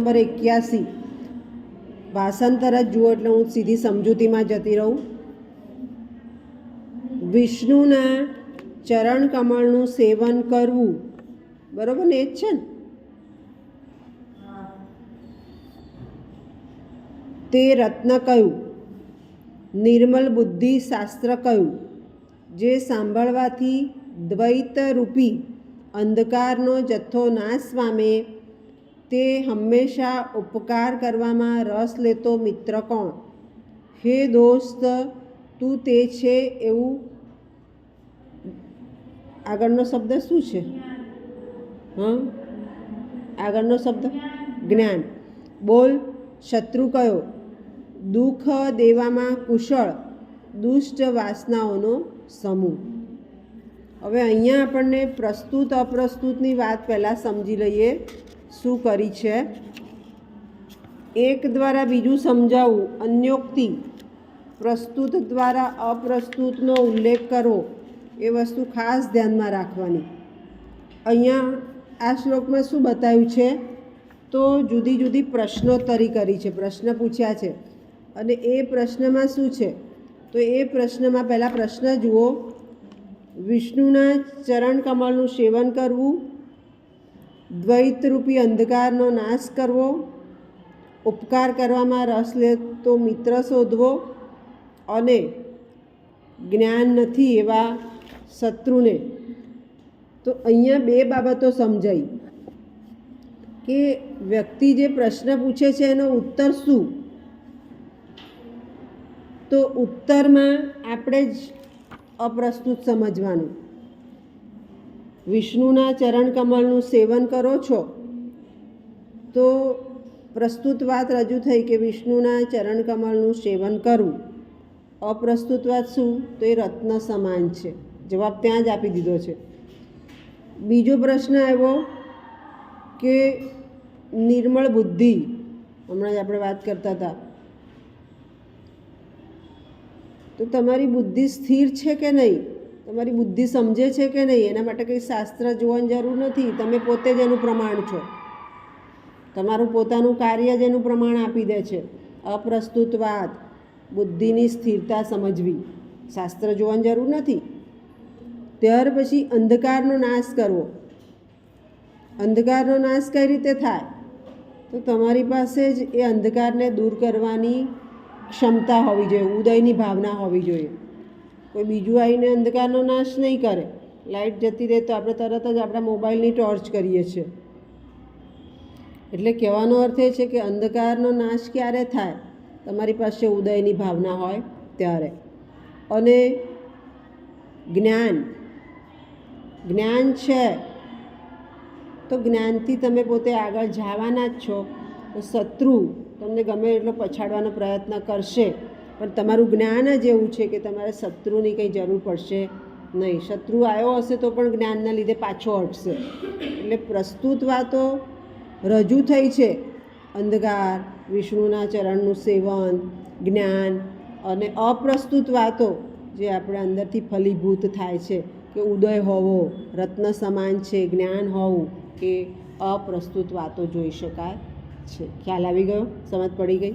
Number 81 ભાષાંતર જ જુઓ એટલે હું સીધી સમજૂતીમાં જતી રહું. વિષ્ણુના ચરણ કમળનું સેવન કરવું, બરાબર ને? એ જ છે ને? તે રત્ન કયું? નિર્મલ બુદ્ધિ શાસ્ત્ર કયું? જે સાંભળવાથી દ્વૈત રૂપી અંધકારનો જથ્થો નાશ પામે, તે હંમેશા ઉપકાર કરવામાં રસ લેતો મિત્ર કોણ? હે દોસ્ત, તું તે છે એવું. આગળનો શબ્દ શું છે? આગળનો શબ્દ જ્ઞાન. બોલ, શત્રુ કયો? દુઃખ દેવામાં કુશળ દુષ્ટ વાસનાઓનો સમૂહ. હવે અહીંયા આપણને પ્રસ્તુત અપ્રસ્તુતની વાત પહેલાં સમજી લઈએ શું કરી છે. એક દ્વારા બીજું સમજાવવું, અન્યોક્તિ. પ્રસ્તુત દ્વારા અપ્રસ્તુતનો ઉલ્લેખ કરવો, એ વસ્તુ ખાસ ધ્યાનમાં રાખવાની. અહીંયા આ શ્લોકમાં શું બતાવ્યું છે? તો જુદી જુદી પ્રશ્નોત્તરી કરી છે, પ્રશ્ન પૂછ્યા છે. અને એ પ્રશ્નમાં શું છે? તો એ પ્રશ્નમાં પહેલાં પ્રશ્ન જુઓ. વિષ્ણુના ચરણ કમળનું સેવન કરવું, દ્વૈતરૂપી અંધકારનો નાશ કરવો, ઉપકાર કરવામાં રસ લેતો મિત્ર શોધવો અને જ્ઞાન નથી એવા શત્રુને. તો અહીંયા બે બાબતો સમજાઈ કે વ્યક્તિ જે પ્રશ્ન પૂછે છે એનો ઉત્તર શું. તો ઉત્તરમાં આપણે જ અપ્રસ્તુત સમજવાનું. વિષ્ણુના ચરણ કમળનું સેવન કરો છો તો પ્રસ્તુત વાત રજૂ થઈ કે વિષ્ણુના ચરણ કમળનું સેવન કરવું. અપ્રસ્તુત વાત શું? તો એ રત્ન સમાન છે. જવાબ ત્યાં જ આપી દીધો છે. બીજો પ્રશ્ન આવ્યો કે નિર્મળ બુદ્ધિ, હમણાં જ આપણે વાત કરતા હતા, તો તમારી બુદ્ધિ સ્થિર છે કે નહીં? તમારી બુદ્ધિ સમજે છે કે નહીં? એના માટે કંઈ શાસ્ત્ર જોવાની જરૂર નથી. તમે પોતે જ એનું પ્રમાણ છો. તમારું પોતાનું કાર્ય જ એનું પ્રમાણ આપી દે છે. અપ્રસ્તુત વાત, બુદ્ધિની સ્થિરતા સમજવી, શાસ્ત્ર જોવાની જરૂર નથી. ત્યાર પછી અંધકારનો નાશ કરવો. અંધકારનો નાશ કઈ રીતે થાય? તો તમારી પાસે જ એ અંધકારને દૂર કરવાની ક્ષમતા હોવી જોઈએ, ઉદયની ભાવના હોવી જોઈએ. કોઈ બીજું આવીને અંધકારનો નાશ નહીં કરે. લાઇટ જતી રહે તો આપણે તરત જ આપણા મોબાઈલની ટોર્ચ કરીએ છીએ. એટલે કહેવાનો અર્થ એ છે કે અંધકારનો નાશ ક્યારે થાય? તમારી પાસે ઉદયની ભાવના હોય ત્યારે. અને જ્ઞાન, જ્ઞાન છે તો જ્ઞાનથી તમે પોતે આગળ જવાના જ છો. તો શત્રુ તમને ગમે એટલો પછાડવાનો પ્રયત્ન કરશે, પણ તમારું જ્ઞાન જ એવું છે કે તમારે શત્રુની કંઈ જરૂર પડશે નહીં. શત્રુ આવ્યો હશે તો પણ જ્ઞાનના લીધે પાછો હટશે. એટલે પ્રસ્તુત વાતો રજૂ થઈ છે. અંધકાર, વિષ્ણુના ચરણનું સેવન, જ્ઞાન. અને અપ્રસ્તુત વાતો જે આપણે અંદરથી ફલીભૂત થાય છે કે ઉદય હોવો, રત્ન સમાન છે, જ્ઞાન હોવું, એ અપ્રસ્તુત વાતો જોઈ શકાય છે. ખ્યાલ આવી ગયો? સમજ પડી ગઈ?